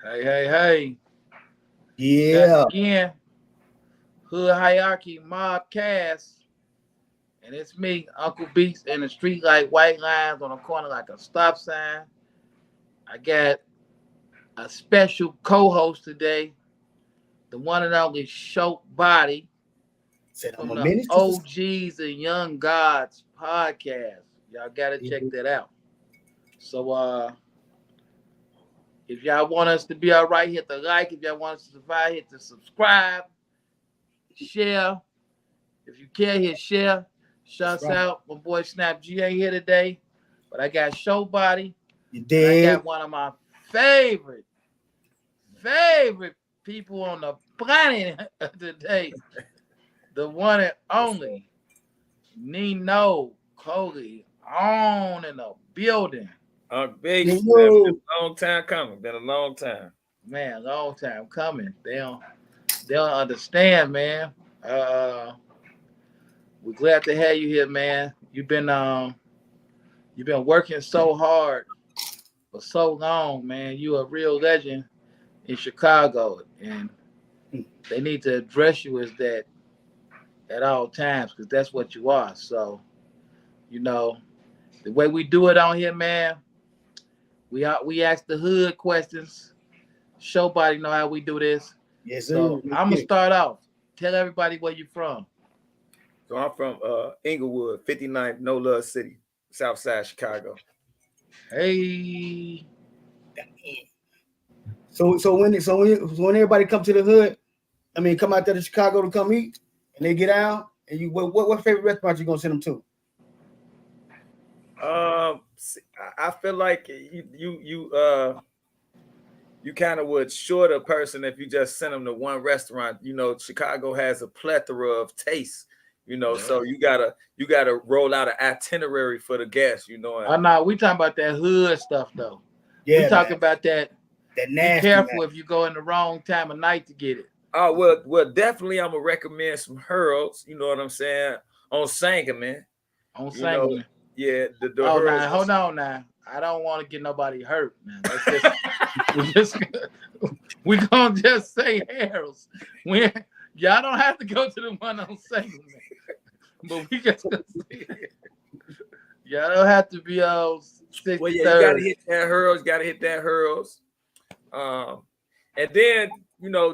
Hey. Back Yeah. again. Hood Hierarchy Mob Cast. And it's me, Uncle Beast, in the street like white lines on the corner like a stop sign. I got a special co-host today, the one and only Show Body Said I'm from a the minister for OGs and Young Gods podcast. Y'all gotta check that out. So if y'all want us to be all right, hit the like. If y'all want us to survive, hit the subscribe, share. If you care, hit share. That's Shouts right. out. My boy Snap G ain't here today, but I got Show Body, You and I got dig? one of my favorite people on the planet today, the one and only Nino Corleone in the building. Big, man, been Yo. a long time coming. Been a long time. Man, long time coming. They don't understand, man. We're glad to have you here, man. You've been working so hard for so long, man. You a real legend in Chicago, and they need to address you as that at all times because that's what you are. So, you know, the way we do it on here, man, we ask the hood questions. Showbody know how we do this. Yes, sir. So Let's I'm gonna get it. start off. Tell everybody where you from. So I'm from Inglewood, 59th No Love City, South Side Chicago. Hey, So when everybody come to the hood, I mean, come out there to Chicago to come eat, and they get out, and you what favorite restaurant you gonna send them to? I feel like you kind of would short a person if you just send them to one restaurant. You know, Chicago has a plethora of tastes. You know, yeah. so you gotta roll out an itinerary for the guests. You know, Oh no, we talking about that hood stuff though. We Yeah, talking man. about that. That Be nasty, careful man. if you go in the wrong time of night to get it. oh well, definitely I'm gonna recommend some Hurls. You know what I'm saying on Sangamon. On You know, Sangamon. yeah, the Oh, Hurls. now hold on now. I don't want to get nobody hurt. Now let's just we just we gonna just say Harold's. We y'all don't have to go to the one on Sangamon, but we just gonna say it. Y'all don't have to be on Well, yeah, you gotta 63rd. hit that Hurls. Gotta hit that Hurls. Um, and then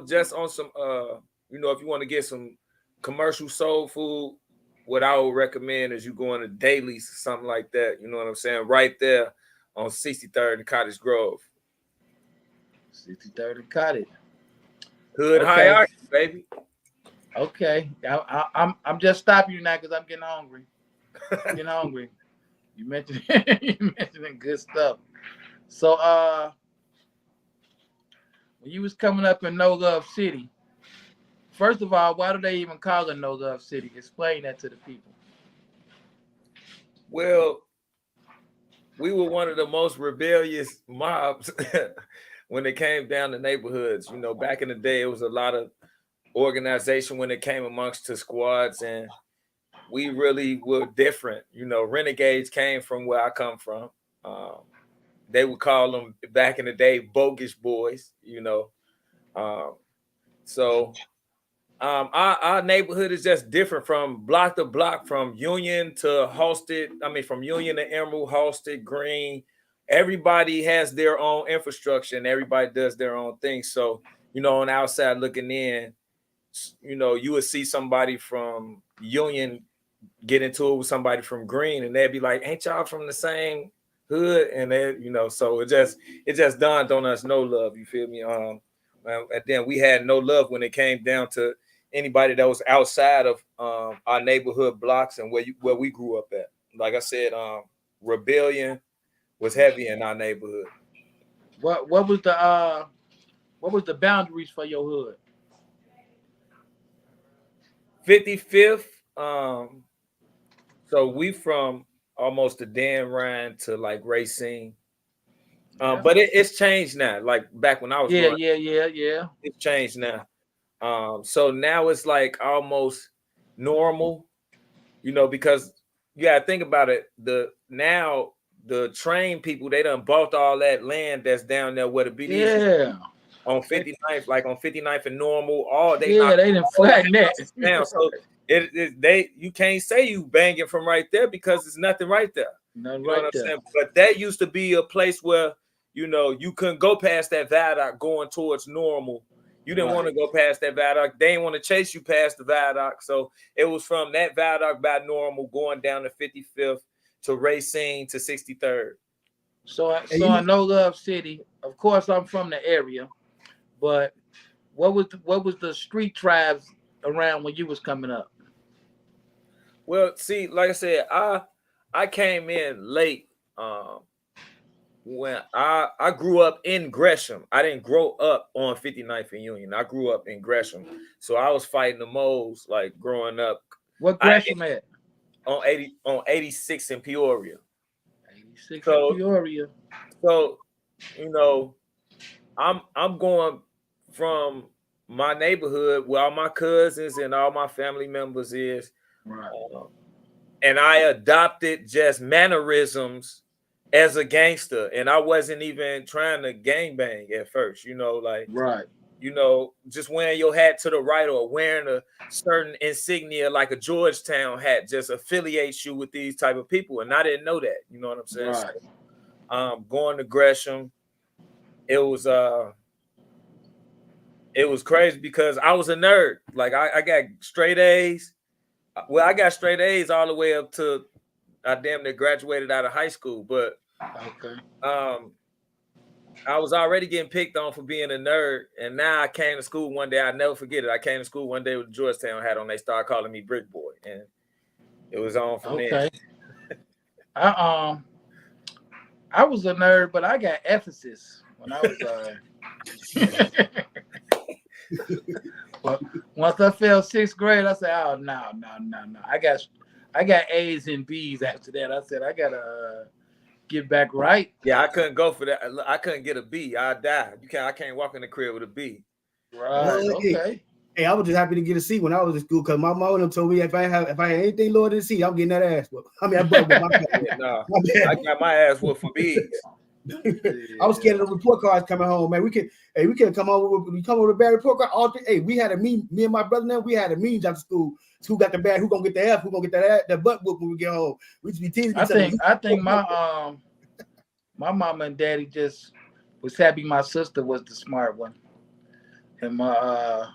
just on some if you want to get some commercial soul food, what I would recommend is you going to Dailies or something like that. You know what I'm saying? Right there on 63rd and Cottage Grove. 63rd and Cottage. Hood Okay, hierarchy, baby. okay. I'm just stopping you now because I'm getting hungry. I'm getting hungry. You mentioned you mentioning good stuff. So when you was coming up in No Love City, first of all, why do they even call it No Love City? Explain that to the people. Well, we were one of the most rebellious mobs when it came down to neighborhoods. You know, back in the day, it was a lot of organization when it came amongst the squads, and we really were different. You know, renegades came from where I come from. Um, they would call them back in the day bogus boys. Um, so our neighborhood is just different from block to block, from Union to Halsted. I mean, from Union to Emerald, Halsted, Green. Everybody has their own infrastructure and everybody does their own thing. So, on the outside looking in, you would see somebody from Union get into it with somebody from Green, and they'd be like, "Ain't y'all from the same hood?" And so it just dawned on us, no love. You feel me? And then we had no love when it came down to anybody that was outside of our neighborhood blocks and where we grew up at. Like I said, rebellion was heavy in our neighborhood. What what was the boundaries for your hood? 55th. So we from almost the Dan Ryan to like Racine. Yeah. But it's changed now. Like back when I was Yeah, growing, yeah. it's changed now. So now it's like almost normal, because you gotta think about it. The train people, they done bought all that land that's down there where the BDs. Yeah. on 59th, like on 59th and Normal. All they Yeah, they didn't flatten that down. So you can't say you banging from right there because there's nothing right there. Nothing You know right what I'm there. saying? But that used to be a place where you couldn't go past that viaduct going towards Normal. You didn't want to go past that viaduct. They didn't want to chase you past the viaduct. So it was from that viaduct by Normal going down to 55th to Racine to 63rd. So I know Love City. Of course, I'm from the area, but what was the street tribes around when you was coming up? Well, see, like I said, I came in late. When I grew up in Gresham. I didn't grow up on 59th and Union. I grew up in Gresham. So I was fighting the moles like growing up. What Gresham at? On 86 in Peoria. 86 in Peoria. So, I'm going from my neighborhood where all my cousins and all my family members is. Right. And I adopted just mannerisms as a gangster, and I wasn't even trying to gangbang at first, right. Just wearing your hat to the right or wearing a certain insignia like a Georgetown hat just affiliates you with these type of people, and I didn't know that. You know what I'm saying? Right. So, going to Gresham, it was crazy because I was a nerd. Like I got straight A's. Well, I got straight A's all the way up to I damn near graduated out of high school, but I was already getting picked on for being a nerd, and now I came to school one day. I never forget it. I came to school one day with a Georgetown hat on. They started calling me Brick Boy, and it was on from there. I was a nerd, but I got Ephesus when I was. But once I failed 6th grade, I said, "Oh no. I got A's and B's after that." I said, "I gotta get back right." Yeah, I couldn't go for that. I couldn't get a B. I died. I can't walk in the crib with a B. Right. Okay. Hey, I was just happy to get a C when I was in school because my mom told me if I had anything lower than C, I'm getting that ass whooped. I mean, I got my ass whooped for B's. I was scared of the report cards coming home, man. We could come home with a bad report card. Hey, we had a me and my brother now, we had a mean after school. Who got the bad? Who gonna get the F? Who gonna get that butt whoop when we get home? We used to be teasing each other. I think my mama and daddy just was happy my sister was the smart one, and my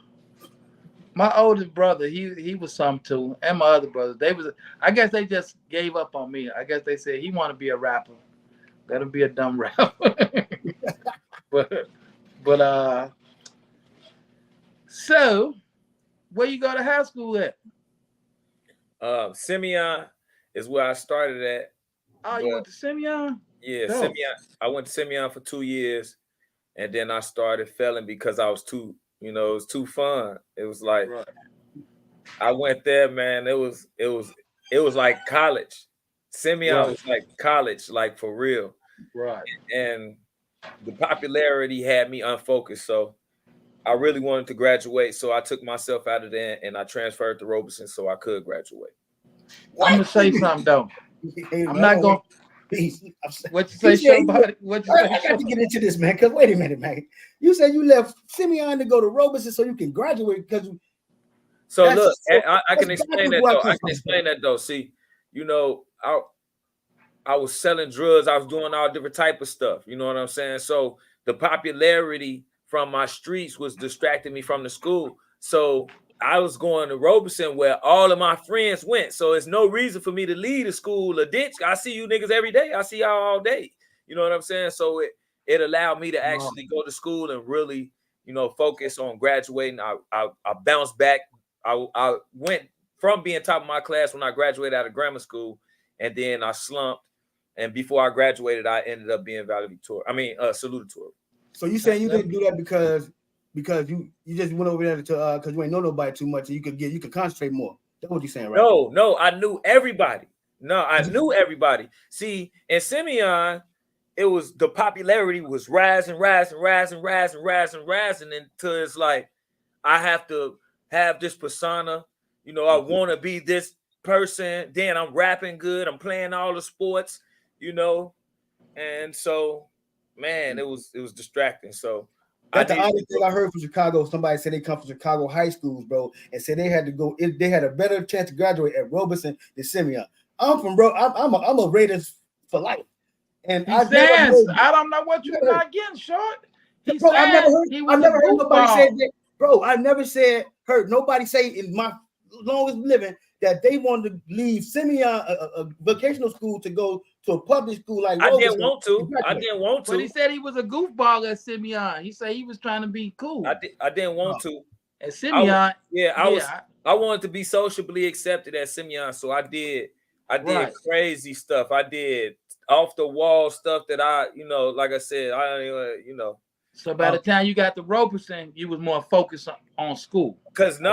oldest brother he was some too, and my other brothers I guess they just gave up on me. I guess they said he want to be a rapper. Let him be a dumb rapper. but so where you go to high school at? Simeon is where I started at. Oh, you went to Simeon? Yeah, Simeon. I went to Simeon for 2 years, and then I started failing because I was too, it was too fun. It was like I went there, man. It was like college. Simeon was like college, like for real. Right. And the popularity had me unfocused. So I really wanted to graduate. So I took myself out of there and I transferred to Robeson so I could graduate. I'm gonna say something though. I'm not gonna. What you say, somebody? What you say? I got to get into this, man. Because wait a minute, man. You said you left Simeon to go to Robeson so you can graduate because. So look, I can explain that though. I can explain that though. See, I was selling drugs. I was doing all different type of stuff. You know what I'm saying? So the popularity from my streets was distracting me from the school. So I was going to Robeson where all of my friends went. So it's no reason for me to leave the school or ditch. I see you niggas every day. I see y'all all day. You know what I'm saying? So it allowed me to actually go to school and really, focus on graduating. I bounced back. I went from being top of my class when I graduated out of grammar school, and then I slumped. And before I graduated, I ended up being salutatorian. So you saying you didn't do that because you just went over there to because you ain't know nobody too much, and you could concentrate more. That's what you're saying, right? No, I knew everybody. I knew everybody. See, in Simeon, it was the popularity was rising until it's like I have to have this persona. I want to be this person. Then I'm rapping good. I'm playing all the sports. And so, man, it was distracting. So That's the only thing I heard from Chicago. Somebody said they come from Chicago high schools, bro, and said they had to go. They had a better chance to graduate at Robeson than Simeon. I'm from bro. I'm a Raiders for life. And I don't know what you're not getting, short. He bro, said I never heard nobody say that. Bro, I never heard nobody say in my longest living that they wanted to leave Simeon a vocational school to go to a public school like I Robeson. didn't want to. But he said he was a goofball at Simeon. He said he was trying to be cool. I didn't want to. At Simeon, I wanted to be sociably accepted at Simeon, so I did crazy stuff. I did off the wall stuff that like I said, So by the time you got to Robeson, you was more focused on school. Cause I'm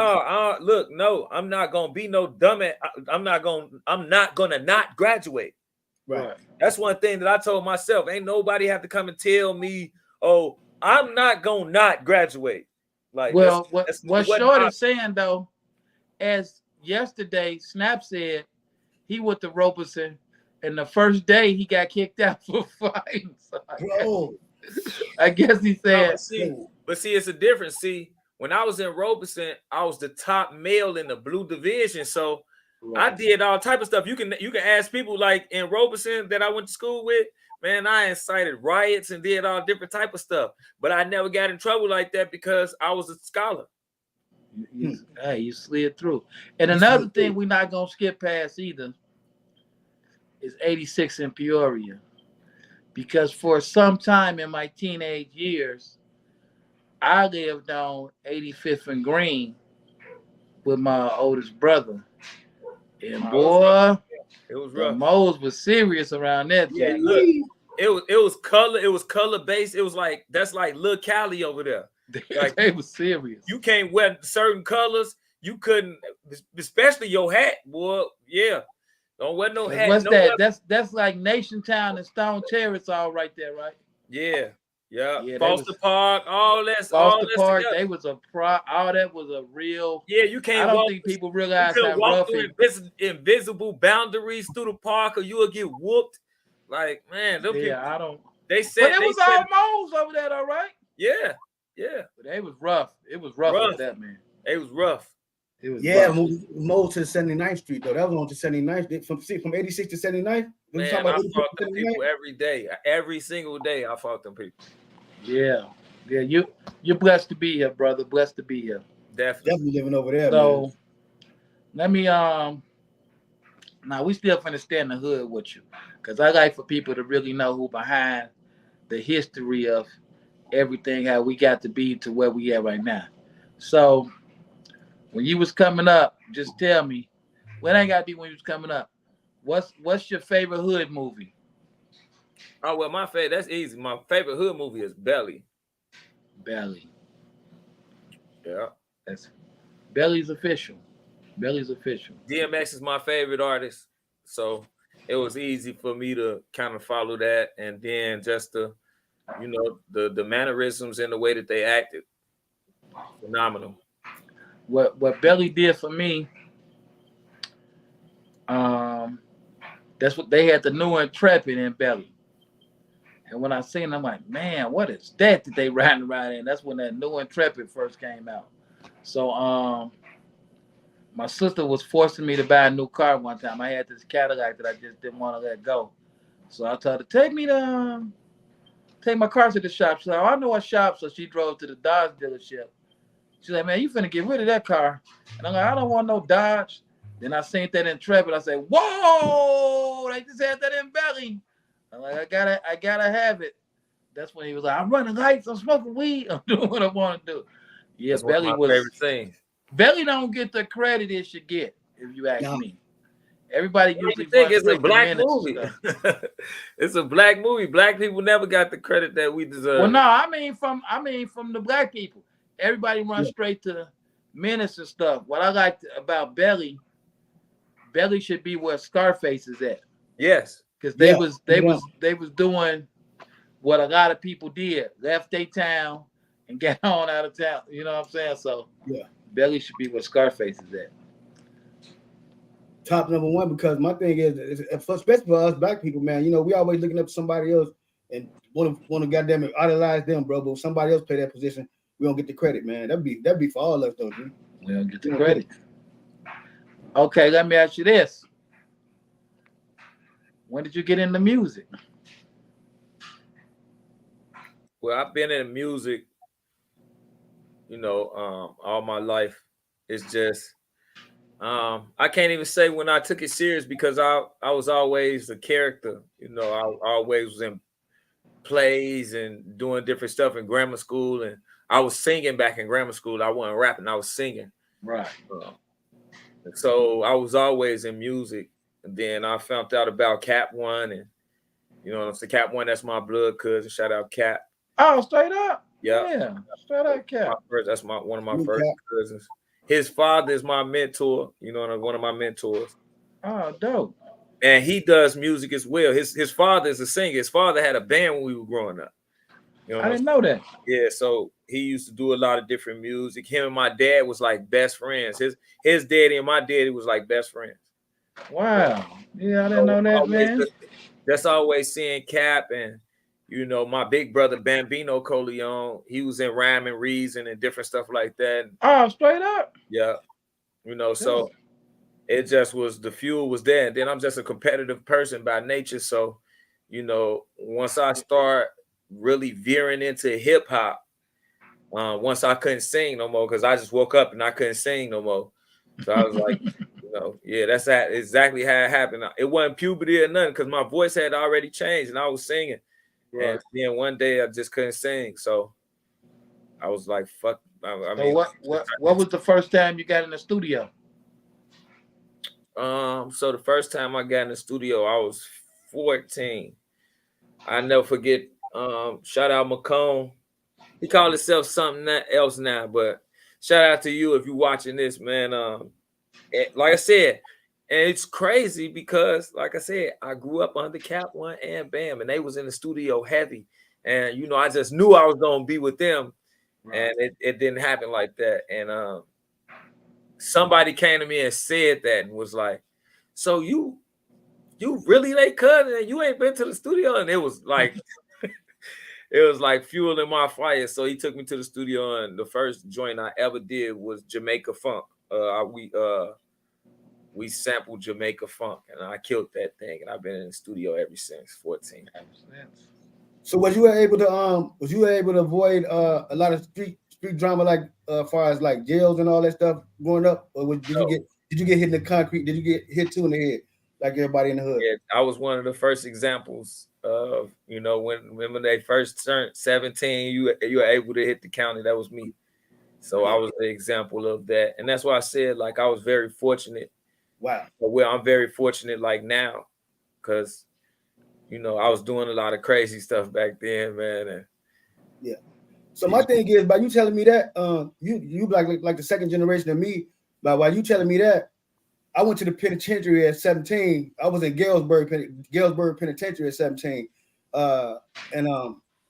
not gonna be no dumbass. I'm not gonna not graduate. Right. That's one thing that I told myself. Ain't nobody have to come and tell me, oh, I'm not gonna not graduate. Like, well, what Short is saying though, as yesterday, Snap said he went to Robeson, and the first day he got kicked out for fighting. So I guess he said. But see, it's a difference. See, when I was in Robeson, I was the top male in the blue division, so I did all type of stuff. You can ask people like in Robeson that I went to school with. Man, I incited riots and did all different type of stuff, but I never got in trouble like that because I was a scholar. Hey, you slid through. And another thing we're not gonna skip past either is 86 in Peoria, because for some time in my teenage years, I lived on 85th and Green with my oldest brother, and boy, it was rough. Moles was serious around that. Yeah, look, it was color based. It was like that's like Lil Cali over there. Like they was serious. You can't wear certain colors. You couldn't, especially your hat, boy. Yeah, don't wear no hat. What's that? That's like Nation Town and Stone Terrace, all right there, right? Yeah. Foster Park, all that. Foster Park, together. They was a all that was a real. Yeah, you can't. I don't think people realize how rough invisible boundaries through the park, or you will get whooped. Like, man, people, I don't. They said, but it was all moles over there, all right. Yeah. But they was rough. It was rough with that, man. It was rough. It was moved to 79th Street though. That was on to 79th from 86 to 79th. Man, I fought them people every day. Every single day, I fought them people. Yeah. You're blessed to be here, brother. Blessed to be here. Definitely living over there. So man. Let me now we still finna stay in the hood with you, because I like for people to really know who behind the history of everything, how we got to be to where we at right now. So when you was coming up, just tell me. Well, it ain't gotta be when you was coming up. What's your favorite hood movie? Oh well, that's easy. My favorite hood movie is Belly. Belly. Yeah. That's Belly's official. Belly's official. DMX is my favorite artist. So it was easy for me to kind of follow that, and then just the mannerisms and the way that they acted. Phenomenal. What Belly did for me, that's what they had, the new Intrepid in Belly. And when I seen it, I'm like, man, what is that they riding around in? That's when that new Intrepid first came out. So my sister was forcing me to buy a new car one time. I had this Cadillac that I just didn't want to let go. So I told her, take my car to the shop. She's like, oh, I know a shop. So she drove to the Dodge dealership. She's like, man, you finna get rid of that car. And I'm like, I don't want no Dodge. Then I seen that Intrepid. I said, whoa, they just had that in Belly. I'm like, I gotta have it. That's when he was like, I'm running lights, I'm smoking weed, I'm doing what I want to do. Yeah, that's Belly was favorite thing. Belly don't get the credit it should get, if you ask me. Everybody usually think it's a black movie. It's a black movie. Black people never got the credit that we deserve. Well, no, I mean from the black people. Everybody runs straight to Menace and stuff. What I like about Belly should be where Scarface is at. Yes. Because they was doing what a lot of people did. Left their town and got on out of town. You know what I'm saying? So Belly should be where Scarface is at. Top number one, because my thing is especially for us black people, man, we always looking up to somebody else and want to goddamn it idolize them, bro. But if somebody else play that position, we don't get the credit, man. That'd be for all of us, though, G. We don't get the credit. Okay, let me ask you this. When did you get into music? Well, I've been in music, all my life. It's just I can't even say when I took it serious because I was always a character. I always was in plays and doing different stuff in grammar school, and I was singing back in grammar school. I wasn't rapping, I was singing. Right. So I was always in music. And then I found out about Cap One, and it's the Cap One. That's my blood cousin. Shout out Cap. Oh, straight up. Yeah. Straight up, Cap. That's one of my first cousins. His father is my mentor. One of my mentors. Oh, dope. And he does music as well. His father is a singer. His father had a band when we were growing up. I didn't know that. Yeah, so he used to do a lot of different music. Him and my dad was like best friends. His daddy and my daddy was like best friends. Wow. Yeah, I didn't know that, man. That's always seeing Cap and my big brother Bambino Corleone. He was in Rhyme and Reason and different stuff like that. Oh, straight up. Yeah. So it just was, the fuel was there. And then I'm just a competitive person by nature. So, once I start really veering into hip hop, once I couldn't sing no more because I just woke up and I couldn't sing no more. So I was like, that's exactly how it happened. It wasn't puberty or nothing because my voice had already changed and I was singing. Right. And then one day I just couldn't sing. So I was like, fuck. What was the first time you got in the studio? So the first time I got in the studio, I was 14. I never forget. Shout out Macomb. He called himself something else now, but shout out to you if you're watching this, man. Like I said, and it's crazy because, like I said, I grew up under Cap One and Bam, and they was in the studio heavy, and I just knew I was gonna be with them, right. And it didn't happen like that. And somebody came to me and said that and was like, "So you really they cousin and you ain't been to the studio?" And it was like. It was like fuel in my fire. So he took me to the studio, and the first joint I ever did was Jamaica Funk. We sampled Jamaica Funk, and I killed that thing. And I've been in the studio ever since 14. So was you able to avoid a lot of street drama, like far as like jails and all that stuff growing up, or did you get hit in the concrete? Did you get hit too in the head like everybody in the hood? Yeah, I was one of the first examples of when they first turned 17, you were able to hit the county. That was me. So I was the example of that, and that's why I said like I was very fortunate. Wow. Well, I'm very fortunate like now, because I was doing a lot of crazy stuff back then, man. And yeah. So my thing is, by you telling me that, you like the second generation of me. But while you telling me that, I went to the penitentiary at 17. I was in Galesburg Penitentiary at 17. And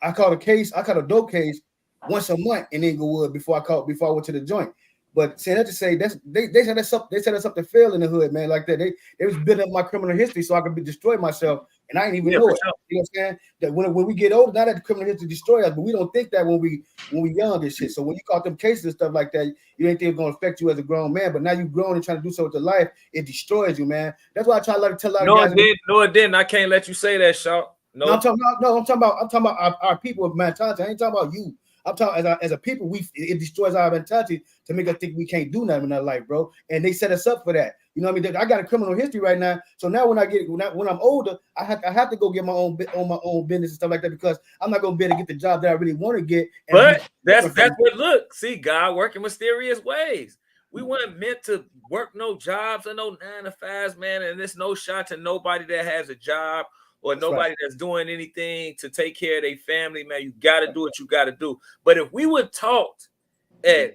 I caught a dope case once a month in Inglewood before I went to the joint. But saying that to say they set us up to fail in the hood, man, like that. They was building up my criminal history so I could destroy myself, and I didn't even know it. Sure. You know what I'm saying? That when we get older, not that the criminal history destroy us, but we don't think that when we young and shit. So when you caught them cases and stuff like that, you didn't think it was gonna affect you as a grown man. But now you grown and trying to do so with your life, it destroys you, man. That's why I try to tell a lot of guys. No, it didn't. I can't let you say that, Shaw. No, I'm talking about our people with mentality. I ain't talking about you. I'm talking as a people, it destroys our mentality to make us think we can't do nothing in our life, bro. And they set us up for that. You know what I mean? I got a criminal history right now. So now when I'm older, I have to go get my own business and stuff like that, because I'm not gonna be able to get the job that I really want to get. But that's what look, see, God working mysterious ways. We weren't meant to work no jobs or no 9 to 5s, man. And there's no shot to nobody that has a job or nobody that's doing anything to take care of their family, man. You got to do what you got to do. But if we were taught at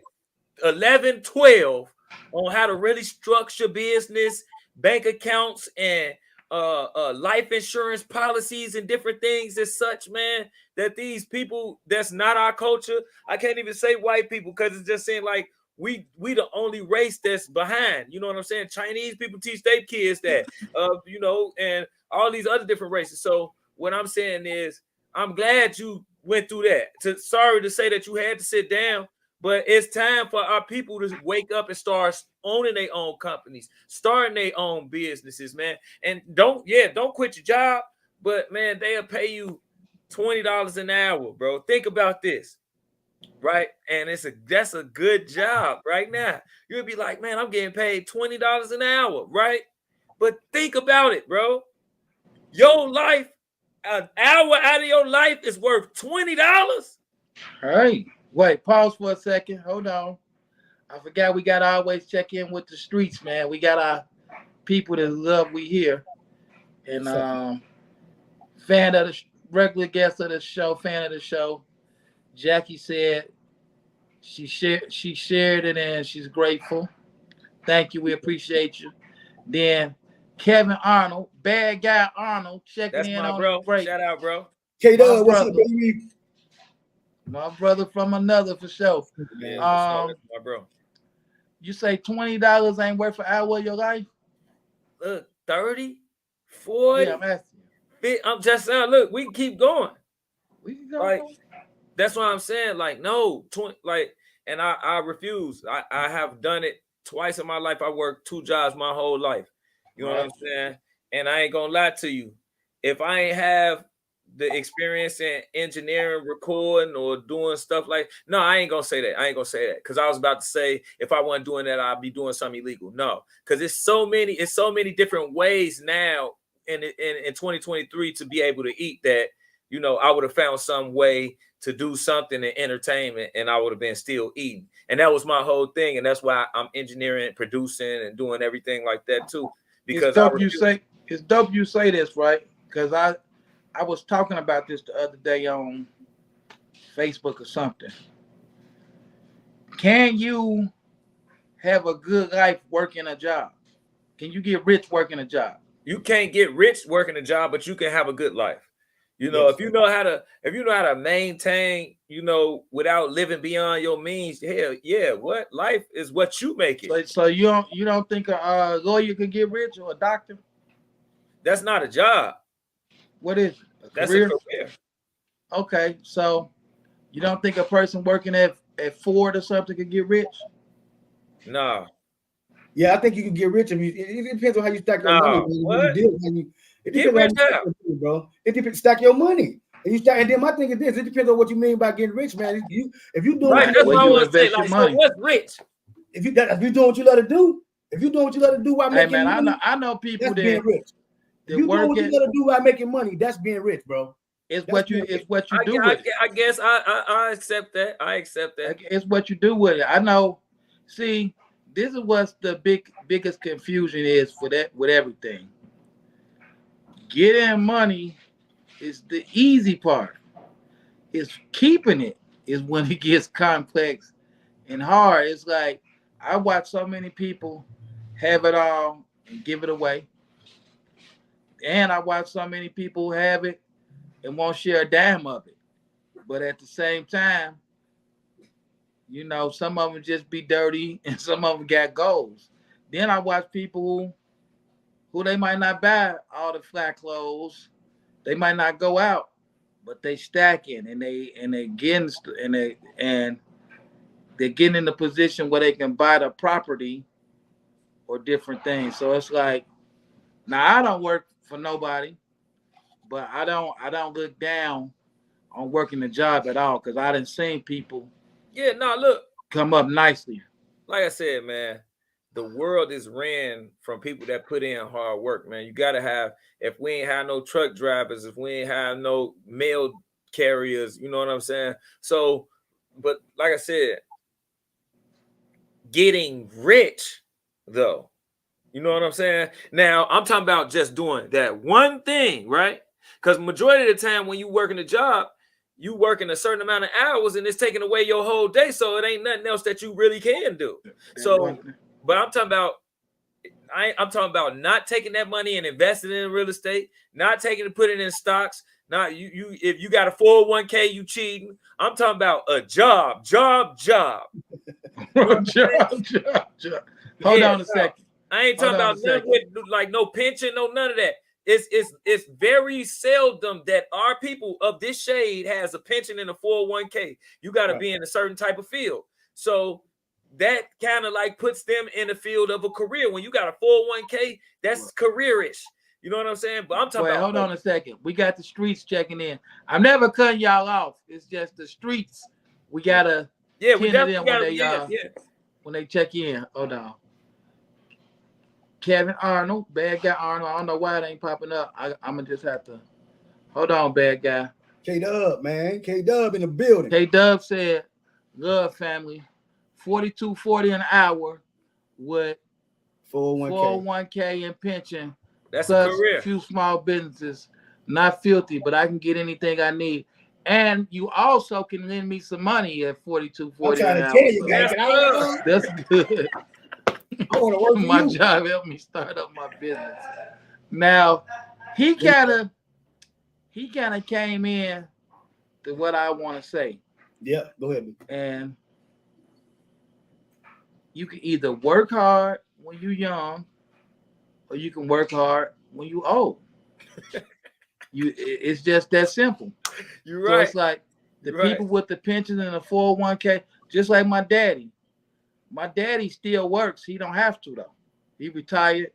11, 12 on how to really structure business, bank accounts, and life insurance policies and different things as such, man, that these people, that's not our culture. I can't even say white people, because it's just saying like we the only race that's behind. You know what I'm saying? Chinese people teach their kids that, and all these other different races. So what I'm saying is, I'm glad you went through that. Sorry to say that you had to sit down, but it's time for our people to wake up and start owning their own companies, starting their own businesses, man. And don't quit your job, but man, they'll pay you $20 an hour, bro. Think about this, right? And that's a good job right now. You'll be like, man, I'm getting paid $20 an hour, right? But think about it, bro. Your life, an hour out of your life is worth $20. Hey, wait, pause for a second. Hold on. I forgot we gotta always check in with the streets, man. We got our people that love we here. And fan of the regular guest of the show, fan of the show. Jackie said she shared it and she's grateful. Thank you. We appreciate you. Then Kevin Arnold, bad guy Arnold, checking That's in my on bro. the break. Shout out, bro. K-Dub, what's up, baby? My brother from another for sure. Man, that's my bro. You say $20 ain't worth an hour of your life? Look, 30, 40. Yeah, I'm asking you. I'm just saying, look, we can keep going. We can go. Like, that's what I'm saying. Like, no, 20, like, and I refuse. I have done it twice in my life. I worked 2 jobs my whole life. You know what I'm saying? And I ain't gonna lie to you. If I ain't have the experience in engineering, recording, or doing stuff no, I ain't gonna say that. I ain't gonna say that because I was about to say if I wasn't doing that, I'd be doing something illegal. No, because it's so many different ways now in 2023 to be able to eat that. You know, I would have found some way to do something in entertainment, and I would have been still eating. And that was my whole thing, and that's why I'm engineering, producing, and doing everything like that too. Because it's dope you say this, right? Because I was talking about this the other day on Facebook or something. Can you have a good life working a job? Can you get rich working a job? You can't get rich working a job, but you can have a good life. You know, if you know how to maintain, without living beyond your means, hell yeah, what life is what you make it. So you don't think a lawyer could get rich or a doctor? That's not a job. What is it? That's a career. Okay, so you don't think a person working at Ford or something could get rich? No. Yeah, I think you can get rich. It depends on how you stack your money. What? It depends on how you stack your money, bro. It depends. Stack your money. And then my thing is this: it depends on what you mean by getting rich, man. If you doing right, that's what I want to say. Like, so what's rich? If you doing what you love to do, while making money, I know people that's being rich. If you doing what you love to do while making money, that's being rich, bro. It's what you do with it. I guess I accept that. I accept that. It's what you do with it. I know. See, this is what's the biggest confusion is for that with everything. Getting money is the easy part. It's keeping it is when it gets complex and hard. It's like I watch so many people have it all and give it away. And I watch so many people have it and won't share a dime of it. But at the same time, some of them just be dirty and some of them got goals. Then I watch people who they might not buy all the flat clothes. They might not go out, but they stacking and they're getting in the position where they can buy the property or different things. So it's like, now I don't work for nobody, but I don't look down on working the job at all because I done seen people come up nicely. Like I said, man, the world is ran from people that put in hard work, man. You gotta have, if we ain't have no truck drivers, if we ain't have no mail carriers, you know what I'm saying? So, but like I said, getting rich though, you know what I'm saying? Now I'm talking about just doing that one thing, right? Because majority of the time when you working a job, you working a certain amount of hours and it's taking away your whole day. So it ain't nothing else that you really can do. So, but I'm talking about not taking that money and investing in real estate, not taking it, putting it in stocks. Not if you got a 401k, you cheating. I'm talking about a job. Job. Hold on a second. I ain't talking about nothing with like no pension, no none of that. it's very seldom that our people of this shade has a pension in a 401k. You got to be in a certain type of field. So that kind of like puts them in the field of a career. When you got a 401k, that's careerish. You know what I'm saying? But I'm talking about. Hold on a second. We got the streets checking in. I'm never cutting y'all off. It's just the streets. We gotta we definitely gotta when they check in. Hold on. Kevin Arnold, bad guy Arnold. I don't know why it ain't popping up. I'm gonna just have to hold on, bad guy. K-Dub, man. K-Dub in the building. K-Dub said, "Love family, 42.40 an hour with 401k and pension. That's plus a career. A few small businesses, not filthy, but I can get anything I need. And you also can lend me some money at 42.40 an hour. Tell you guys, that's good. I want to work for my you. job helped me start up my business. Now, he kind of came in to what I want to say. Yeah, go ahead. And you can either work hard when you're young, or you can work hard when you're old. It's just that simple. You're right. So it's like the people with the pension and the 401k, just like my daddy. My daddy still works. He don't have to though. He retired.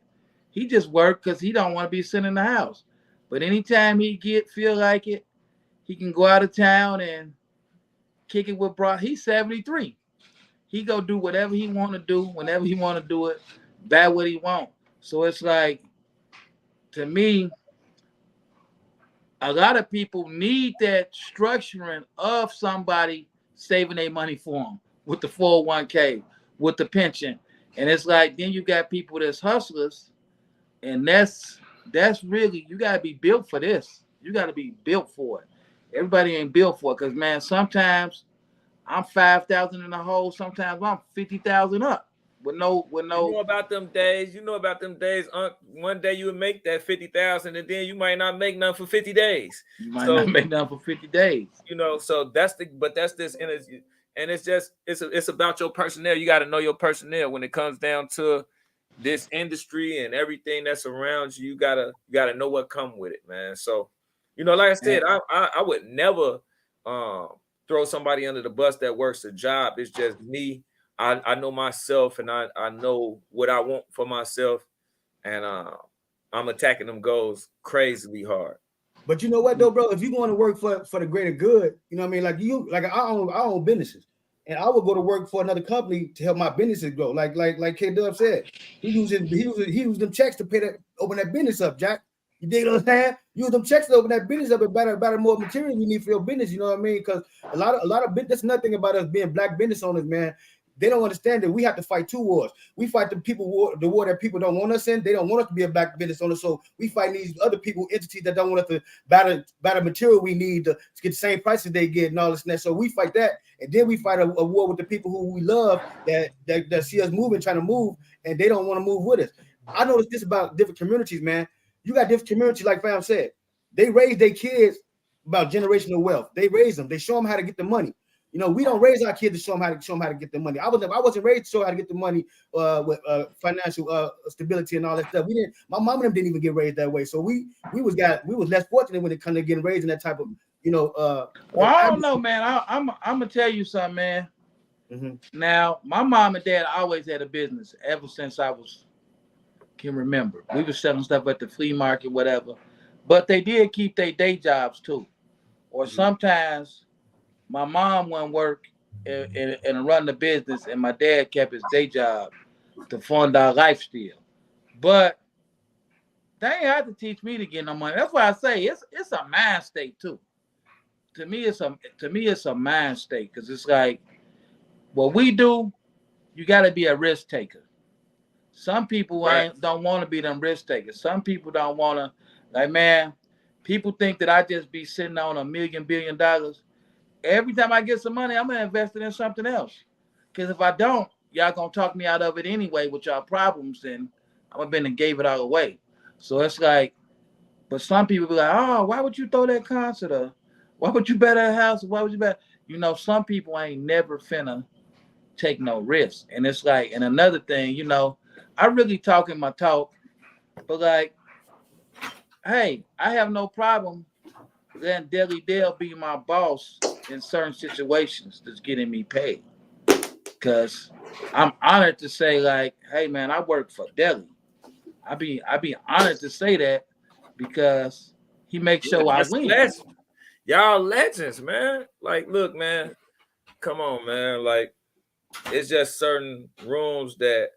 He just worked because he don't want to be sitting in the house. But anytime he feel like it, he can go out of town and kick it with bro. He's 73. He go do whatever he want to do whenever he want to do it, buy what he want. So it's like, to me, a lot of people need that structuring of somebody saving their money for them with the 401k, with the pension. And it's like, then you got people that's hustlers, and that's really, you got to be built for this. You got to be built for it. Everybody ain't built for it because, man, sometimes I'm 5,000 in the hole. Sometimes I'm 50,000 up. With no. You know about them days. One day you would make that 50,000, and then you might not make nothing for 50 days. You might not make nothing for 50 days. You know, so that's this energy, and it's about your personnel. You got to know your personnel when it comes down to this industry and everything that's around you. You gotta know what come with it, man. So, you know, like I said, I would never throw somebody under the bus that works a job. It's just me. I know myself, and I know what I want for myself, and I'm attacking them goals crazily hard. But you know what though, bro? If you're going to work for the greater good, you know what I mean? Like I own businesses, and I would go to work for another company to help my businesses grow. Like K-Dub said, he used them checks to open that business up, Jack. You dig what I'm saying? Use them checks to open that business up and buy more material you need for your business. You know what I mean? Because a lot of that's nothing about us being black business owners, man. They don't understand that we have to fight two wars. We fight the war that people don't want us in. They don't want us to be a black business owner. So we fight these other people, entities that don't want us to buy the material we need to get the same prices they get and all this and that. So we fight that. And then we fight a war with the people who we love that see us moving, trying to move, and they don't want to move with us. I noticed this about different communities, man. You got different communities, like Fam said. They raise their kids about generational wealth. They raise them. They show them how to get the money. You know, we don't raise our kids to show them how to get the money. I wasn't raised to show how to get the money with financial stability and all that stuff. My mom and them didn't even get raised that way. So we was less fortunate when it comes to getting raised in that type of, you know. Well, I don't know, man. I'm gonna tell you something, man. Mm-hmm. Now, my mom and dad always had a business ever since I can remember. We were selling stuff at the flea market, whatever. But they did keep their day jobs too. Or sometimes my mom wouldn't work and run the business, and my dad kept his day job to fund our lifestyle. But they ain't have to teach me to get no money. That's why I say it's a mind state too. To me, it's a mind state, because it's like what we do. You got to be a risk taker. Some people don't want to be them risk takers. Some people don't want to. Like, man, people think that I just be sitting on $1 billion. Every time I get some money, I'm gonna invest it in something else. Because if I don't, y'all gonna talk me out of it anyway with y'all problems, and I'm gonna been and gave it all away. So it's like, but some people be like, oh, why would you throw that concert up? Why would you bet that house? Why would you bet? You know, some people ain't never finna take no risk. And it's like, and another thing, you know, I really talking my talk, but like, hey, I have no problem letting Deli Dale be my boss in certain situations that's getting me paid. Cause I'm honored to say, like, hey man, I work for Deli. I be honored to say that because he makes Yeah, sure I that's a win. legend. Y'all legends, man. Like, look, man, come on, man. Like, it's just certain rooms that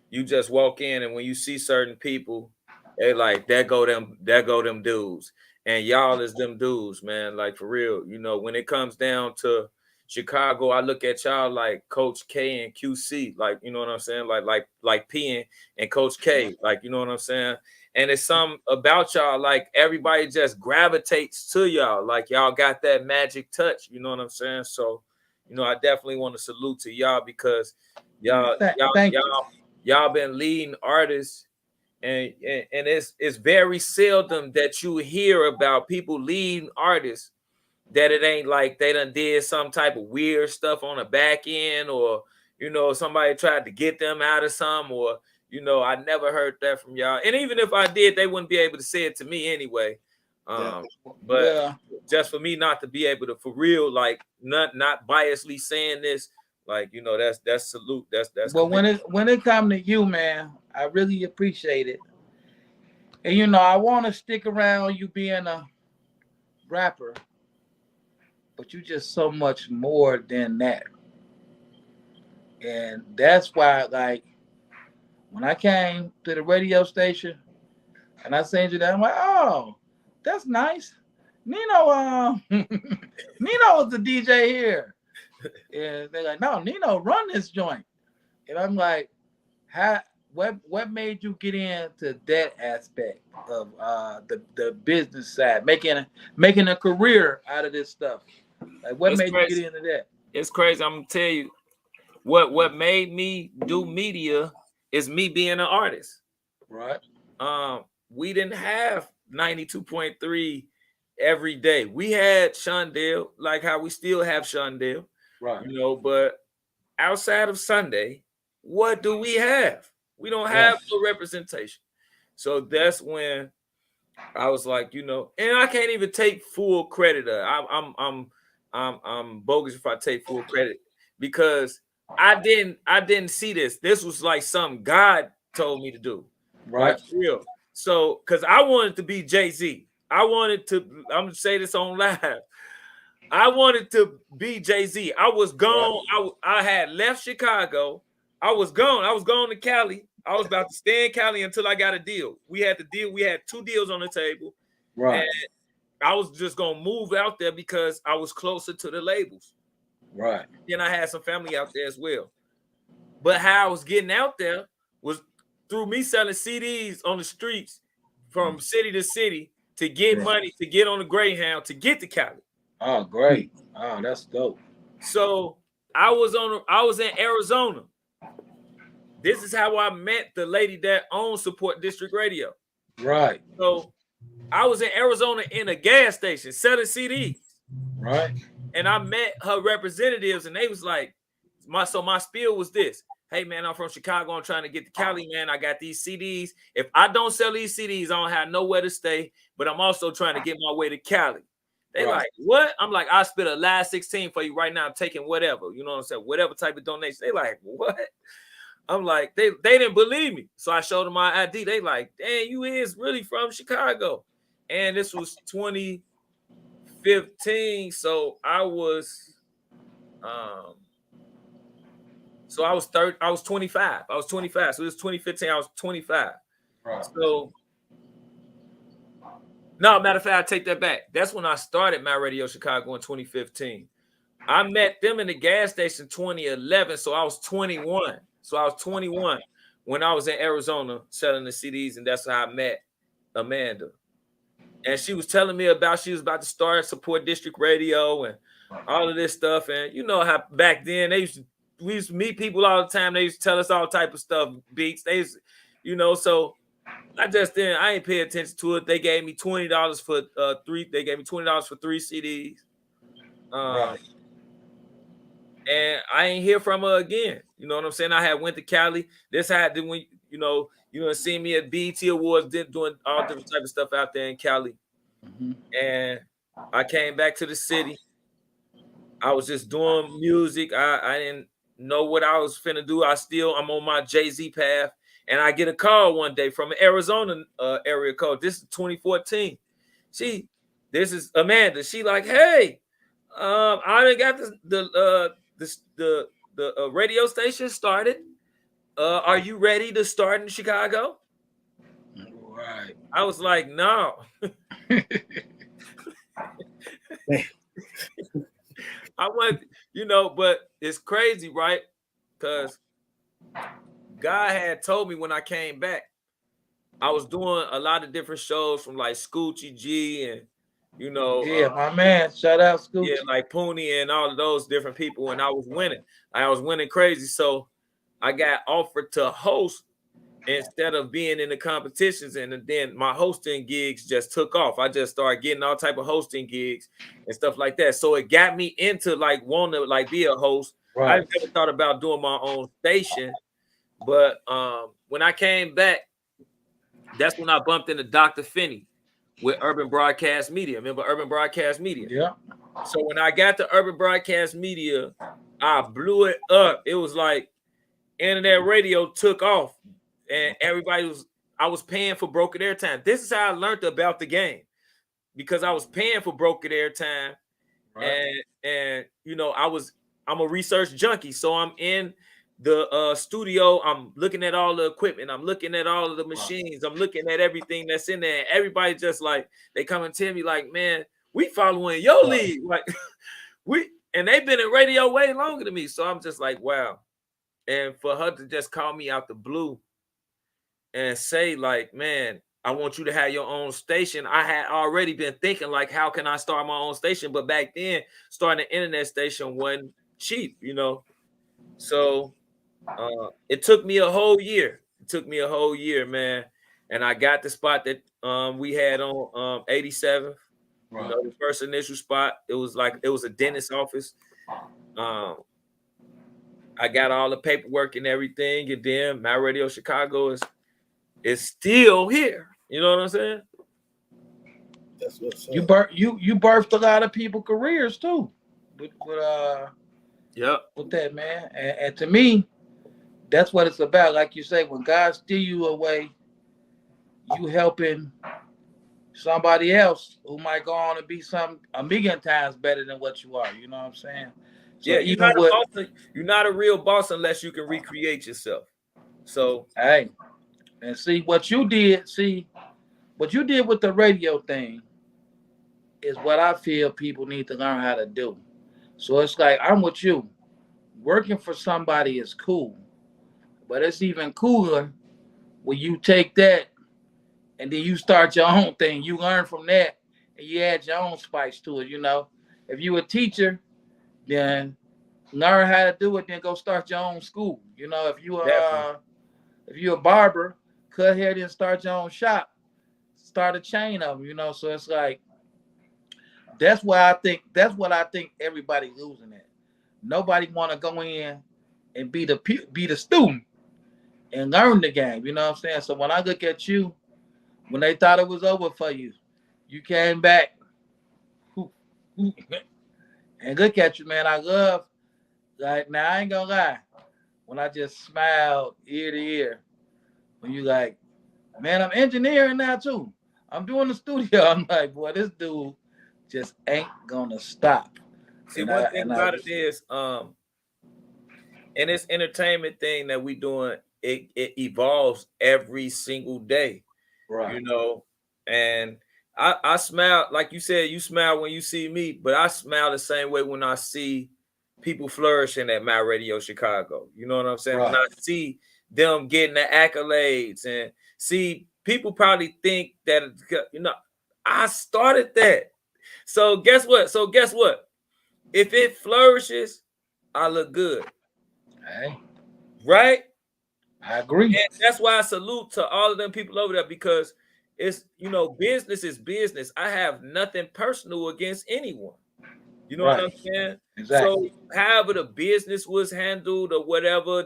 you just walk in, and when you see certain people, they like that go them dudes, and y'all is them dudes, man. Like for real, you know. When it comes down to Chicago, I look at y'all like Coach K and QC, like you know what I'm saying, like P and Coach K, like you know what I'm saying. And it's some about y'all, like everybody just gravitates to y'all, like y'all got that magic touch, you know what I'm saying. So, you know, I definitely want to salute to y'all because Man, y'all, y'all, thank you. y'all y'all been leading artists, and it's very seldom that you hear about people leading artists that it ain't like they done did some type of weird stuff on the back end, or you know somebody tried to get them out of some, or you know I never heard that from y'all, and even if I did, they wouldn't be able to say it to me anyway. Yeah. But Well, just for me not to be able to for real, like not biasly saying this, like you know that's salute, that's well, commendable. when it come to you, man, I really appreciate it. And you know, I want to stick around you being a rapper, but you just so much more than that. And that's why, like, when I came to the radio station and I seen you there, I'm like, oh, that's nice. Nino, Nino was the DJ here. And they're like, no, Nino, run this joint. And I'm like, how? What made you get into that aspect of the business side, making a career out of this stuff? Like, what It's made you get crazy. into that? It's crazy. I'm gonna tell you what made me do media is me being an artist. Right, We didn't have 92.3 every day. We had Shondale, like how we still have Shondale, right, you know, but outside of Sunday, what do we have? We don't right, have no representation. So that's when I was like, you know, and I can't even take full credit. I'm bogus if I take full credit because I didn't see this. This was like something God told me to do, like right, for real. So, because I wanted to be Jay-Z, I wanted to. I'm gonna say this on live. I wanted to be Jay-Z. I was right, gone. I had left Chicago. I was gone. I was going to Cali. I was about to stay in Cali until I got a deal. We had the deal. We had two deals on the table, and right, I was just gonna move out there because I was closer to the labels. right, Then I had some family out there as well. But how I was getting out there was through me selling CDs on the streets from city to city to get right. money to get on the Greyhound to get to Cali. Oh, great. Oh, that's dope. So I was in Arizona. This is how I met the lady that owns Support District Radio. Right, So I was in Arizona in a gas station selling CDs, right, and I met her representatives, and they was like, my spiel was this. Hey man, I'm from Chicago. I'm trying to get to Cali, man. I got these CDs. If I don't sell these CDs, I don't have nowhere to stay. But I'm also trying to get my way to Cali. They right, like, what? I'm like, I spit a last 16 for you right now. I'm taking whatever. You know what I'm saying? Whatever type of donation. They like, what? I'm like, they didn't believe me. So I showed them my ID. They like, dang, you is really from Chicago. And this was 2015. So I was um I was 25. I was 25. So this was 2015. I was 25. right, So no, matter of fact, I take that back. That's when I started my Radio Chicago in 2015. I met them in the gas station 2011. So I was 21. So I was 21 when I was in Arizona selling the CDs, and that's how I met Amanda. And she was telling me about she was about to start Support District Radio and all of this stuff. And you know how back then we used to meet people all the time. They used to tell us all type of stuff, beats. They used, you know, so I ain't pay attention to it. They gave me $20 for three. They gave me $20 for 3 CDs. Um, right, and I ain't hear from her again. You know what I'm saying? I had went to Cali. This had when You see me at BET Awards, doing all different type of stuff out there in Cali. Mm-hmm. And I came back to the city. I was just doing music. I didn't know what I was finna do. I'm on my Jay-Z path. And I get a call one day from an Arizona area code. This is 2014. This is Amanda. She like, hey, I done got the radio station started. Are you ready to start in Chicago? Right. I was like, no. I want, but it's crazy, right? Because God had told me when I came back, I was doing a lot of different shows from like Scoochie G and my man, shout out Scoochie. Yeah, like Pooney and all of those different people, and I was winning. I was winning crazy, so I got offered to host instead of being in the competitions, and then my hosting gigs just took off. I just started getting all type of hosting gigs and stuff like that. So it got me into like wanting to like be a host. Right. I never thought about doing my own station, but when I came back, that's when I bumped into Dr. Finney with Urban Broadcast Media. Remember Urban Broadcast Media? Yeah. So when I got to Urban Broadcast Media, I blew it up. It was like internet radio took off, and I was paying for brokered airtime. This is how I learned about the game, because I was paying for brokered airtime, right. and I'm a research junkie, so I'm in the studio. I'm looking at all the equipment. I'm looking at all of the machines. I'm looking at everything that's in there. Everybody just like, they come and tell me like, man, we following your lead. Like and they've been in radio way longer than me. So I'm just like, wow. And for her to just call me out the blue and say like, man, I want you to have your own station. I had already been thinking like, how can I start my own station? But back then, starting an internet station wasn't cheap, So it took me a whole year. It took me a whole year, man. And I got the spot that we had on 87th. Right. The first initial spot. It was a dentist's office. I got all the paperwork and everything, and then My Radio Chicago is still here. You know what I'm saying? That's what's up. You birthed a lot of people's careers too. With that, man. And to me, that's what it's about. Like you say, when God steal you away, you helping somebody else who might go on and be a million times better than what you are. You know what I'm saying? So yeah, you're not a real boss unless you can recreate yourself. So hey, and see what you did with the radio thing is what I feel people need to learn how to do. So it's like, I'm with you. Working for somebody is cool, but it's even cooler when you take that and then you start your own thing. You learn from that and you add your own spice to it. If you a teacher, then learn how to do it. Then go start your own school. If you're a barber, cut hair, then start your own shop. Start a chain of them. So it's like, that's what I think everybody losing at. Nobody want to go in and be the student and learn the game. You know what I'm saying? So when I look at you, when they thought it was over for you, you came back. And look at you, man. I love, like, now I ain't gonna lie. When I just smiled ear to ear, when you like, man, I'm engineering now too. I'm doing the studio. I'm like, boy, this dude just ain't gonna stop. See, one thing about it is, and this entertainment thing that we doing, it evolves every single day. Right. And I smile, like you said, you smile when you see me, but I smile the same way when I see people flourishing at My Radio Chicago. You know what I'm saying? Right. When I see them getting the accolades, and see people probably think that, I started that. So guess what? If it flourishes, I look good. Hey. Right? I agree. And that's why I salute to all of them people over there, because it's, business is business. I have nothing personal against anyone. You know what I'm saying? Exactly. So however the business was handled or whatever,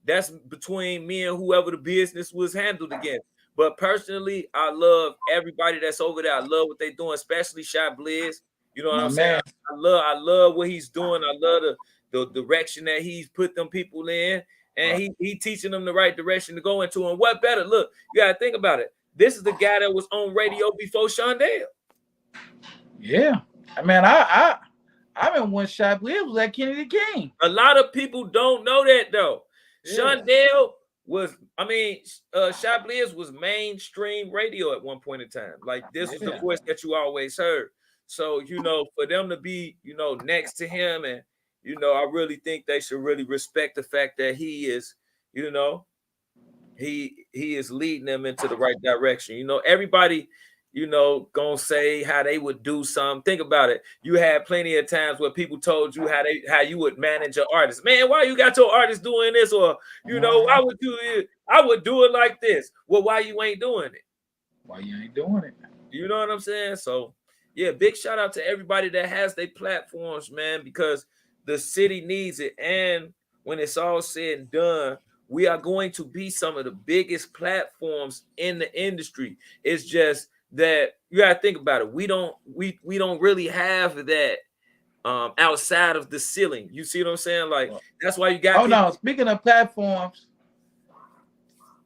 that's between me and whoever the business was handled against. But personally, I love everybody that's over there. I love what they're doing, especially Shot Blizz. You know what My I'm saying? man. I love what he's doing. I love the direction that he's put them people in, and he teaching them the right direction to go into. And what better? Look, you gotta think about it. This is the guy that was on radio before Shondell. Yeah, I mean, I remember when Shot Blizz was at Kennedy King. A lot of people don't know that though. Yeah. Shondell was, Shot Blizz was mainstream radio at one point in time. Like this was the voice that you always heard. So, for them to be, next to him, and, I really think they should really respect the fact that he is, he is leading them into the right direction. Everybody, gonna say how they would do something. Think about it. You had plenty of times where people told you how you would manage your artist. Man, why you got your artist doing this? Or, I would do it like this. Well, why you ain't doing it? Why you ain't doing it? You know what I'm saying? So, yeah, big shout out to everybody that has their platforms, man, because the city needs it. And when it's all said and done, we are going to be some of the biggest platforms in the industry. It's just that you gotta think about it. We don't really have that outside of the ceiling. You see what I'm saying? Like, that's why you got. Oh no! Speaking of platforms,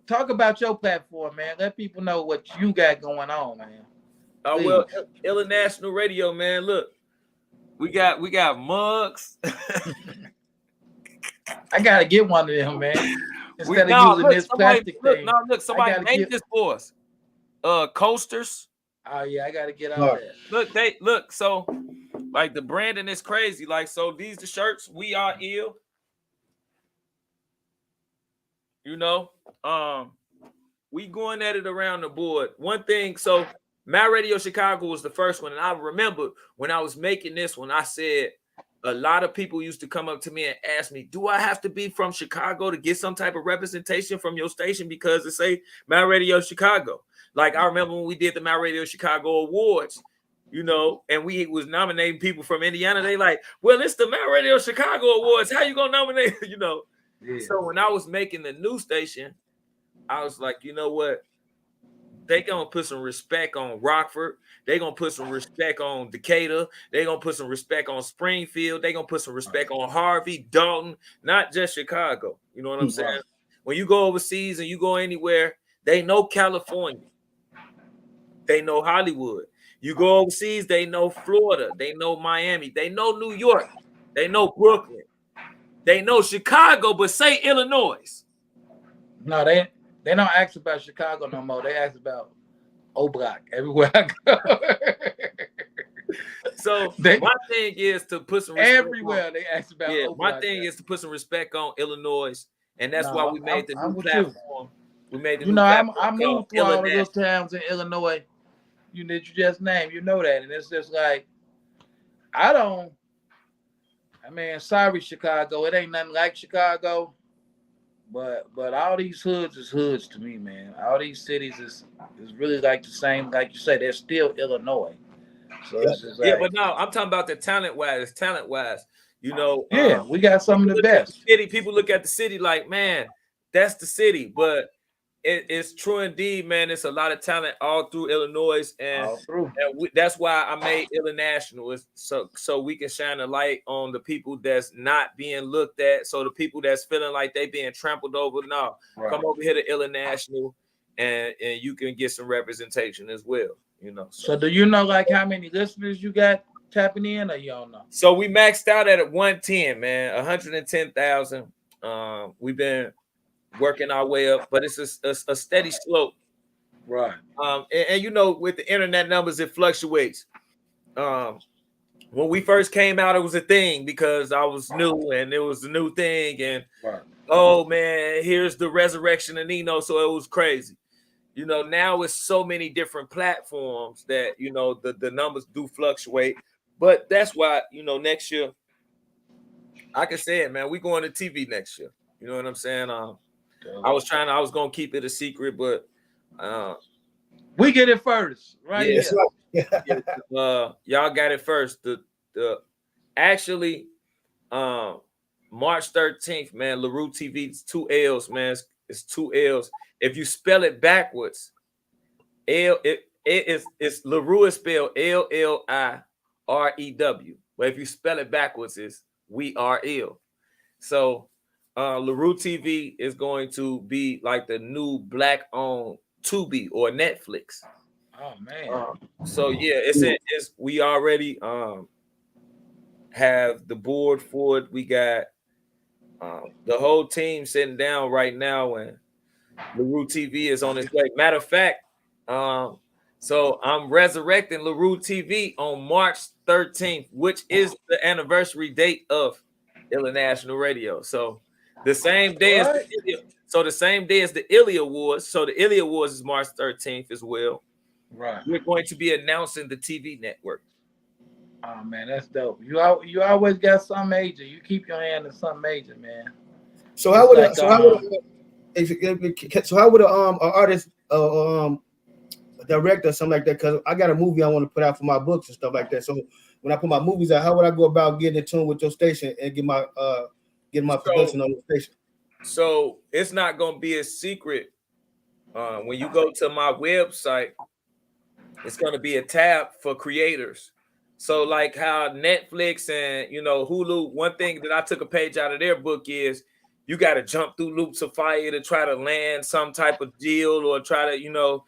talk about your platform, man. Let people know what you got going on, man. Well, International Radio, man. Look, we got mugs. I gotta get one of them, man. Instead of using this plastic thing. Somebody made this for us. Coasters. Oh yeah, I gotta get all that. So like the branding is crazy. Like, so these the shirts. We are ill. We going at it around the board. One thing, so My Radio Chicago was the first one, and I remember when I was making this one, I said a lot of people used to come up to me and ask me, do I have to be from Chicago to get some type of representation from your station because it say My Radio Chicago? Like, I remember when we did the My Radio Chicago Awards, and we was nominating people from Indiana. They like, well, it's the My Radio Chicago Awards. How you gonna nominate? Yeah. So when I was making the new station, I was like, you know what? They gonna put some respect on Rockford. They gonna put some respect on Decatur. They gonna put some respect on Springfield. They gonna put some respect on Harvey, Dalton, not just Chicago. You know what I'm saying? When you go overseas and you go anywhere, they know California. They know Hollywood. You go overseas, they know Florida. They know Miami. They know New York. They know Brooklyn. They know Chicago, but say Illinois. No, they don't ask about Chicago no more. They ask about O-Block everywhere I go. So my thing is to put some respect everywhere on, they ask about O-Block. My thing is to put some respect on Illinois, and that's why we made the new platform. We made the new platform. I moved through all the little towns in Illinois. That you just named, that, and it's just like sorry Chicago, it ain't nothing like Chicago. But all these hoods is hoods to me, man. All these cities is really like the same, like you say, they're still Illinois. So it's just like, but no, I'm talking about the talent wise. We got some of the best. People look at the city like, man, that's the city, but it's true indeed, man. It's a lot of talent all through Illinois, and that's why I made International, so we can shine a light on the people that's not being looked at. So the people that's feeling like they being trampled over, come over here to International, and you can get some representation as well. So do you know like how many listeners you got tapping in, or you don't know? So we maxed out at 110, man, 110,000. We've been working our way up, but it's a steady slope, right? And with the internet numbers, it fluctuates. When we first came out, it was a thing because I was new and it was a new thing, and oh man, here's the resurrection of Nino, so it was crazy. Now it's so many different platforms that the numbers do fluctuate, but that's why next year, I can say it, man, we going to TV next year. You know what I'm saying? I was gonna keep it a secret, but we get it first, right? Y'all got it first. Actually, March 13th, man. LaRue TV, it's 2 L's, man. It's 2 L's. If you spell it backwards, it's LaRue is spelled LLIREW. But if you spell it backwards, it's We Are Ill. So LaRue TV is going to be like the new black-owned Tubi or Netflix. Oh man. So yeah, it's we already have the board for it. We got the whole team sitting down right now, and LaRue TV is on its way. Matter of fact, so I'm resurrecting LaRue TV on March 13th, which is the anniversary date of International Radio. So the same day as the same day as the Illy Awards. So the Illy Awards is March 13th as well. Right. We're going to be announcing the TV network. Oh man, that's dope. You always got some major. You keep your hand in some major, man. So how would an artist director or something like that? Because I got a movie I want to put out for my books and stuff like that. So when I put my movies out, how would I go about getting in tune with your station and get my production on the station? So it's not going to be a secret. When you go to my website, it's going to be a tab for creators. So like how Netflix and Hulu, one thing that I took a page out of their book is you got to jump through loops of fire to try to land some type of deal or try to,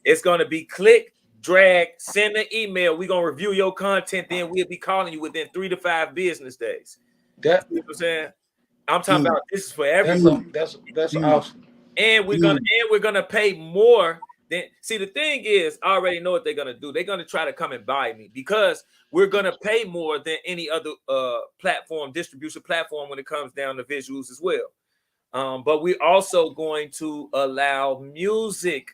It's going to be click, drag, send an email. We're going to review your content. Then we'll be calling you within 3 to 5 business days. You know what I'm saying? I'm talking about this is for everyone. That's awesome. And we're gonna pay more than. See, the thing is, I already know what they're gonna do. They're gonna try to come and buy me because we're gonna pay more than any other distribution platform when it comes down to visuals as well. But we're also going to allow music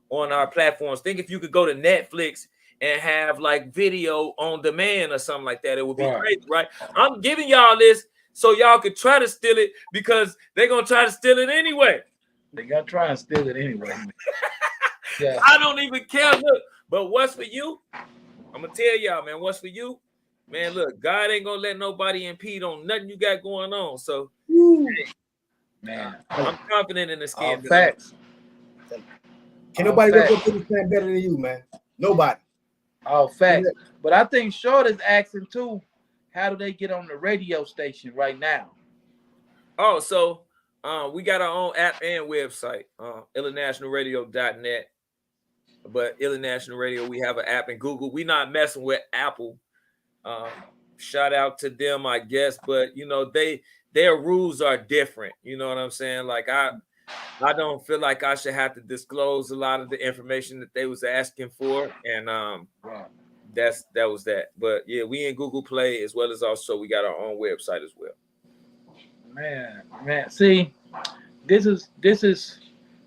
on our platforms. Think if you could go to Netflix and have like video on demand or something like that, it would be crazy, right? I'm giving y'all this so y'all could try to steal it because they're gonna try to steal it anyway. They gotta try and steal it anyway. Yeah. I don't even care. Look, but what's for you? I'm gonna tell y'all, man. What's for you, man? Look, God ain't gonna let nobody impede on nothing you got going on. So, man, I'm confident in the skin. Facts. Can nobody work with this plan better than you, man? Nobody. All facts. But I think Short is asking too. How do they get on the radio station right now? Oh, so we got our own app and website, internationalradio.net. But International Radio, we have an app in Google. We not messing with Apple. Shout out to them, I guess. But their rules are different. You know what I'm saying? Like I don't feel like I should have to disclose a lot of the information that they was asking for, and that was that. But yeah, we in Google Play as well as also we got our own website as well. Man, see, this is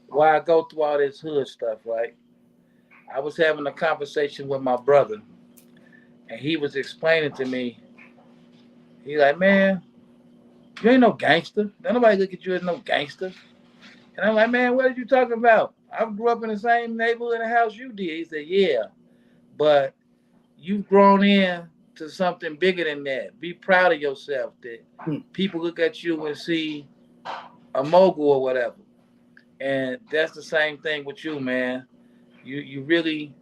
why I go through all this hood stuff, right? I was having a conversation with my brother, and he was explaining to me. He's like, man, you ain't no gangster. Don't nobody look at you as no gangster. And I'm like, man, what are you talking about? I grew up in the same neighborhood and house you did. He said, yeah, but you've grown in to something bigger than that. Be proud of yourself that people look at you and see a mogul or whatever. And that's the same thing with you, man. You really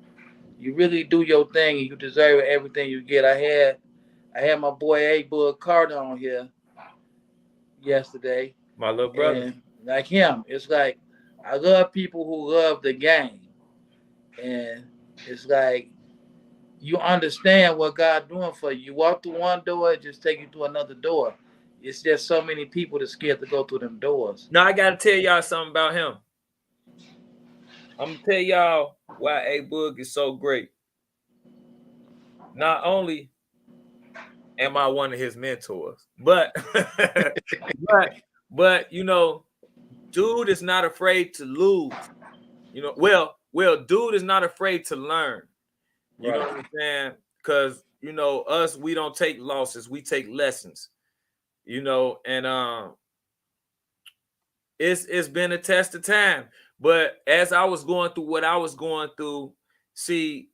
do your thing and you deserve everything you get. I had my boy A-Bug Carter on here yesterday. My little brother. And like him, it's like I love people who love the game. And it's like you understand what God doing for you. You walk through one door, it just take you to another door. It's just so many people that's scared to go through them doors. Now I gotta tell y'all something about him. I'm gonna tell y'all why A-Bug is so great. Not only am I one of his mentors, but but dude is not afraid to lose. Well, dude is not afraid to learn. You know what I'm saying? Because us, we don't take losses, we take lessons. And it's been a test of time. But as I was going through what I was going through, see,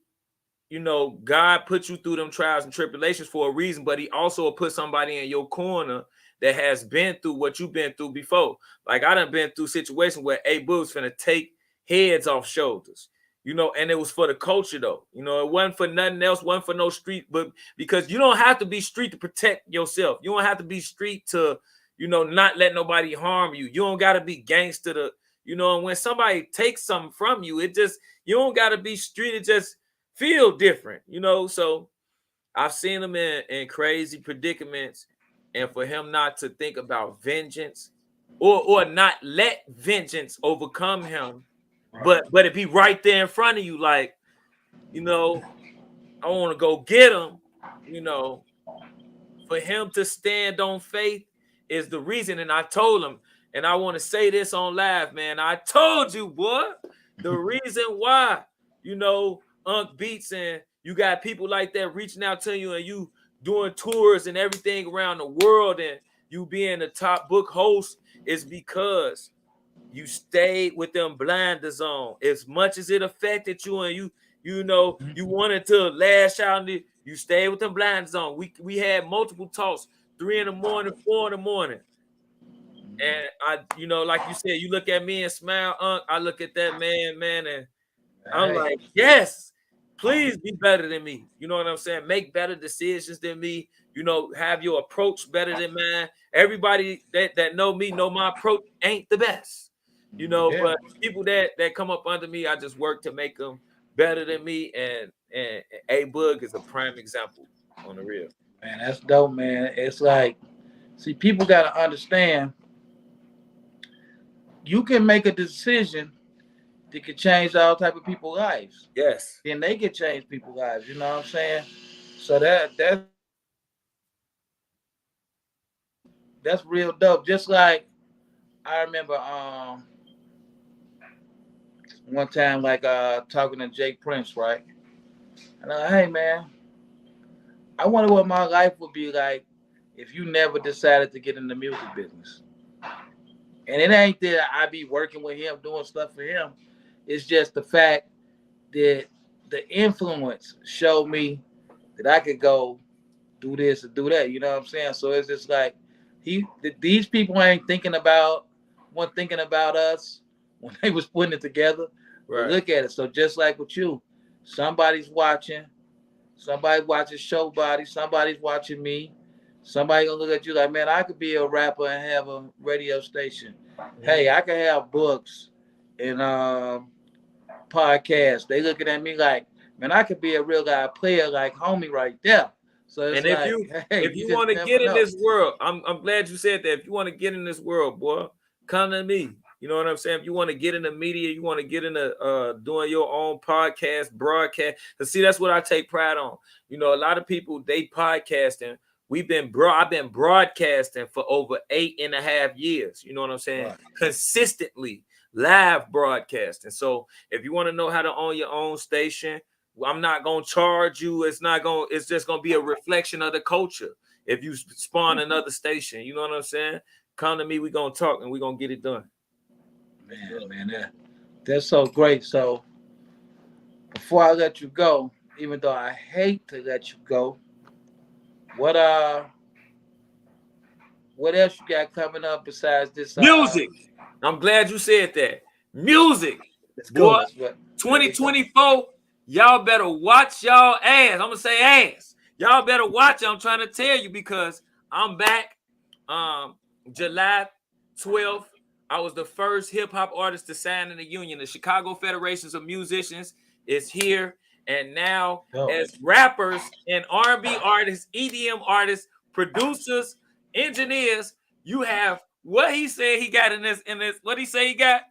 you know, God put you through them trials and tribulations for a reason, but he also put somebody in your corner that has been through what you've been through before. Like I done been through situations where A-Boog's finna take heads off shoulders, you know, and it was for the culture though. You know, it wasn't for nothing else, wasn't for no street, but because you don't have to be street to protect yourself. You don't have to be street to, you know, not let nobody harm you. You don't gotta be gangster to, you know, and when somebody takes something from you, it just, you don't gotta be street, it just feel different, you know. So I've seen him in crazy predicaments, and for him not to think about vengeance or not let vengeance overcome him, but it be right there in front of you, like, you know, I want to go get him, you know. For him to stand on faith is the reason. And I told him, and I want to say this on live, man. I told you, boy, the reason why, you know, Unc Beats and you got people like that reaching out to you and you doing tours and everything around the world and you being the top book host is because you stayed with them blinders on. As much as it affected you and you know, you wanted to lash out, and you stayed with them blinders on. We had multiple talks, 3 in the morning, 4 in the morning. And I, you know, like you said, you look at me and smile, I look at that man, and I'm like, yes, please be better than me. You know what I'm saying? Make better decisions than me. You know, have your approach better than mine. Everybody that know me know my approach ain't the best. You know, but people that come up under me, I just work to make them better than me. And A-Boog is a prime example on the real. Man, that's dope, man. It's like, see, people got to understand you can make a decision that could change all type of people's lives. Yes. Then they can change people's lives. You know what I'm saying? So that's real dope. Just like I remember one time like talking to Jay Prince, right? And I'm like, hey man, I wonder what my life would be like if you never decided to get in the music business. And it ain't that I be working with him, doing stuff for him. It's just the fact that the influence showed me that I could go do this and do that. You know what I'm saying? So it's just like these people ain't weren't thinking about us when they was putting it together. Right. But look at it. So just like with you, somebody's watching. Somebody's watching Show Body. Somebody's watching me. Somebody gonna look at you like, man, I could be a rapper and have a radio station. Mm-hmm. Hey, I could have books and podcasts. They looking at me like, man, I could be a real guy player like homie right there. So it's and if you want to get in this world, I'm glad you said that. If you want to get in this world, boy, come to me. You know what I'm saying? If you want to get in the media, you want to get in the doing your own podcast, broadcast. Cause see, that's what I take pride on. You know, a lot of people they podcasting. I've been broadcasting for over 8.5 years. You know what I'm saying? Right. Consistently live broadcasting. So if you want to know how to own your own station, I'm not gonna charge you. It's just gonna be a reflection of the culture. If you spawn another station, you know what I'm saying? Come to me, we're gonna talk and we're gonna get it done. Man, that's so great. So before I let you go, even though I hate to let you go, what else you got coming up besides this music? I'm glad you said that. Music. Let's go. Boy, 2024, y'all better watch y'all ass. I'm gonna say ass. Y'all better watch it. I'm trying to tell you because I'm back. July 12th. I was the first hip-hop artist to sign in the union. The Chicago Federations of Musicians is here. And now as rappers and R&B artists, EDM artists, producers, engineers, you have what he said he got in this. What he say he got?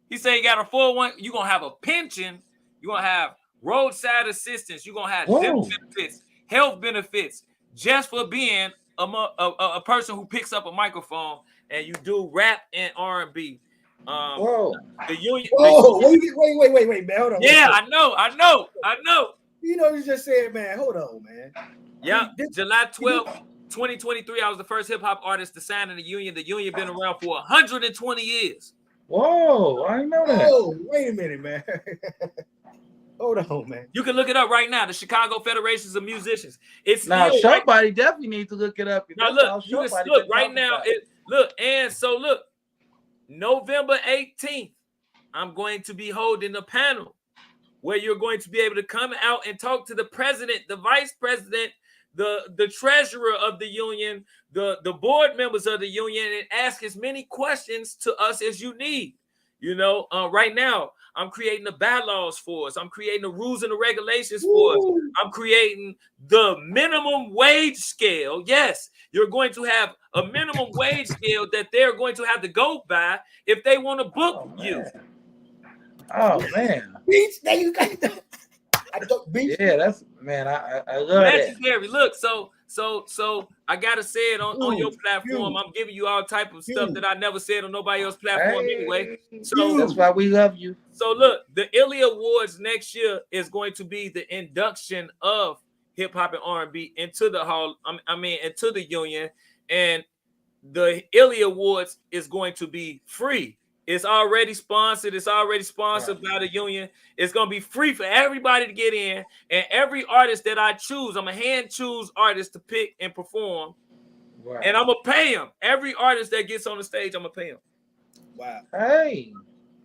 He said he got a 401. You're going to have a pension. You're going to have roadside assistance. You're going to have dental benefits, health benefits, just for being a person who picks up a microphone and you do rap and R&B. The union. Wait, man. Hold on. Yeah, I know. You know, you just said, man, hold on, man. Yeah, July 12th, 2023, I was the first hip-hop artist to sign in the union. The union been around for 120 years. Whoa, I didn't know that. Oh, wait a minute, man. Hold on, man. You can look it up right now. The Chicago Federations of Musicians. It's now still somebody definitely needs to look it up. now. Look, you can look right now. And so look, November 18th, I'm going to be holding a panel where you're going to be able to come out and talk to the president, the vice president, the treasurer of the union, the board members of the union, and ask as many questions to us as you need. Right now, I'm creating the bylaws for us. I'm creating the rules and the regulations for us. I'm creating the minimum wage scale. Yes, you're going to have a minimum wage scale that they're going to have to go by if they want to book you. Oh man, Beach, there you go. I took beach. Yeah, that's man. I love legendary. that. Look, so I gotta say it on your platform. I'm giving you all type of stuff that I never said on nobody else's platform anyway. So that's why we love you. So look, the Illy Awards next year is going to be the induction of hip hop and R&B into the hall. Into the union, and the Illy Awards is going to be free. It's already sponsored. It's already sponsored by the union. It's going to be free for everybody to get in. And every artist that I choose, I'm a hand choose artist to pick and perform. Right. And I'm going to pay them. Every artist that gets on the stage, I'm going to pay them. Wow. Hey.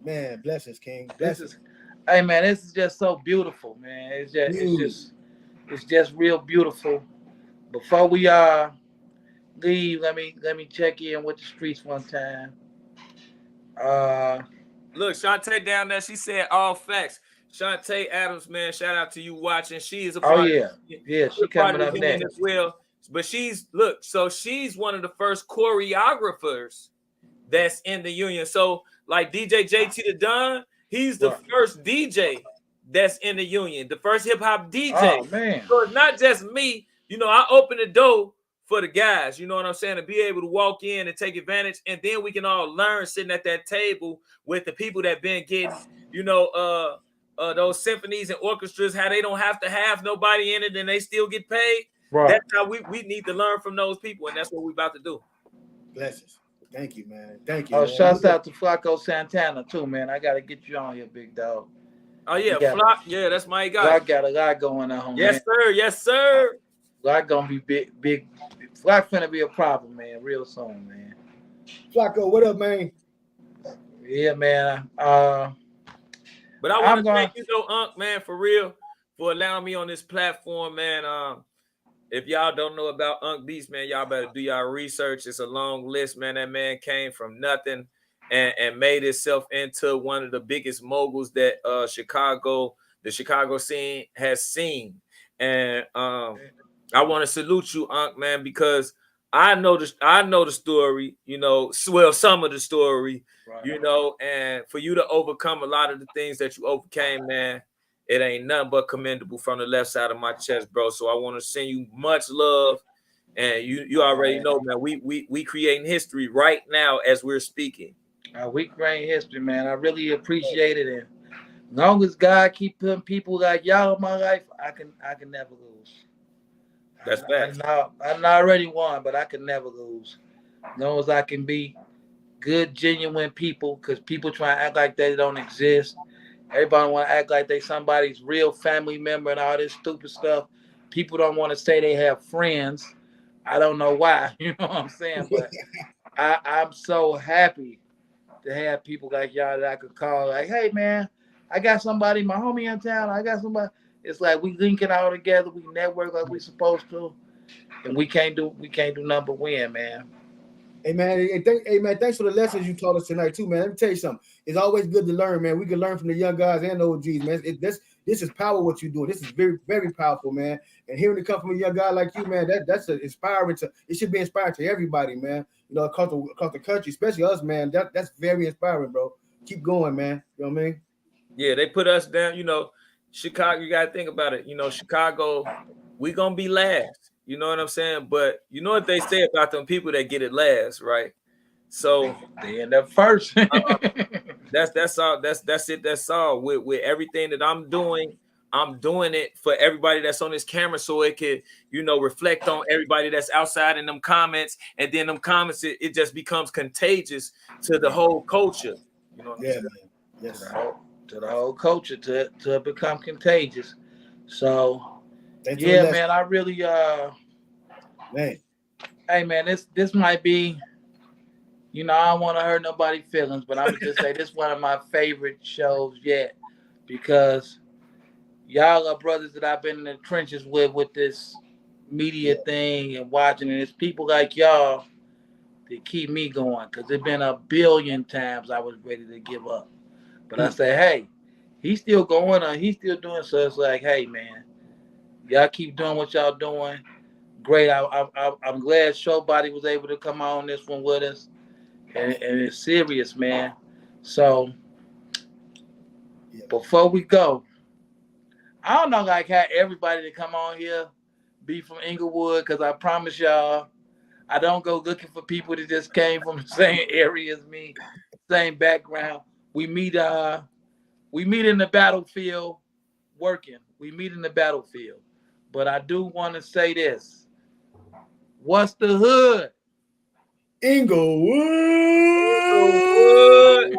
Man, blessings, King. Blessings. Hey, man, this is just so beautiful, man. It's just real beautiful. Before we leave, let me check in with the streets one time. Look, Shantae down there, she said all facts. Shantae Adams, man, shout out to you watching. She is a part she coming up next as well. But she's one of the first choreographers that's in the union. So like DJ JT the Don, he's the first DJ that's in the union, the first hip hop DJ. Oh man! So it's not just me. I open the door for the guys, you know what I'm saying, to be able to walk in and take advantage, and then we can all learn sitting at that table with the people that been getting, those symphonies and orchestras, how they don't have to have nobody in it and they still get paid. Right. That's how we need to learn from those people, and that's what we're about to do. Blessings. Thank you, man. Thank you. Oh, shouts out to Flacco Santana too, man. I gotta get you on here, big dog. Oh yeah, Flock. Yeah, that's my guy. Flock got a lot going on. Yes, man. Sir. Yes, sir. Flock gonna be big. Flock finna be a problem, man, real soon, man. Flacco, what up, man? Yeah, man. But I want to thank you, though, Unc, man, for real, for allowing me on this platform, man. If y'all don't know about Unc Beats, man, y'all better do y'all research. It's a long list, man. That man came from nothing and made himself into one of the biggest moguls that the Chicago scene has seen. And I want to salute you, Unc, man, because I know the story, some of the story, right. And for you to overcome a lot of the things that you overcame, man, it ain't nothing but commendable from the left side of my chest, bro. So I want to send you much love, and you already know, man. We creating history right now as we're speaking. We creating history, man. I really appreciate it, and as long as God keep putting people like y'all in my life, I can never lose. That's bad. I already won, but I can never lose. As long as I can be good, genuine people, because people try to act like they don't exist. Everybody want to act like they somebody's real family member and all this stupid stuff. People don't want to say they have friends. I don't know why. You know what I'm saying? But I'm so happy to have people like y'all that I could call. Like, hey, man, I got somebody, my homie in town. I got somebody. It's like we link it all together. We network like we supposed to, and we can't do nothing but win, man. Hey man, thanks for the lessons you taught us tonight too, man. Let me tell you something. It's always good to learn, man. We can learn from the young guys and the OGs, man. This is power what you're doing. This is very, very powerful, man. And hearing it come from a young guy like you, man, that's inspiring it should be inspiring to everybody, man. Across the country, especially us, man. That's very inspiring, bro. Keep going, man. You know what I mean? Yeah, they put us down, Chicago, you gotta think about it. Chicago, we gonna be last. You know what I'm saying? But you know what they say about them people that get it last, right? So they end up first. That's all. That's it. That's all. With everything that I'm doing it for everybody that's on this camera, so it could, reflect on everybody that's outside in them comments, and then them comments, it just becomes contagious to the whole culture. You know what I'm saying? Yes. to the whole culture to become contagious. So Thanks yeah, man, I really man. hey man, this might be, you know, I don't want to hurt nobody's feelings, but I'm gonna just say this is one of my favorite shows yet because y'all are brothers that I've been in the trenches with this media thing and watching, and it's people like y'all that keep me going because it's been a billion times I was ready to give up, but I say, hey, he's still going on, he's still doing, so it's like, hey man, y'all keep doing what y'all doing. Great. I'm glad Showbody was able to come on this one with us, and it's serious, man. So before we go, I don't know like how everybody to come on here be from Inglewood, because I promise y'all, I don't go looking for people that just came from the same area as me, same background. We meet in the battlefield working. We meet in the battlefield. But I do want to say this. What's the hood? Inglewood. Inglewood.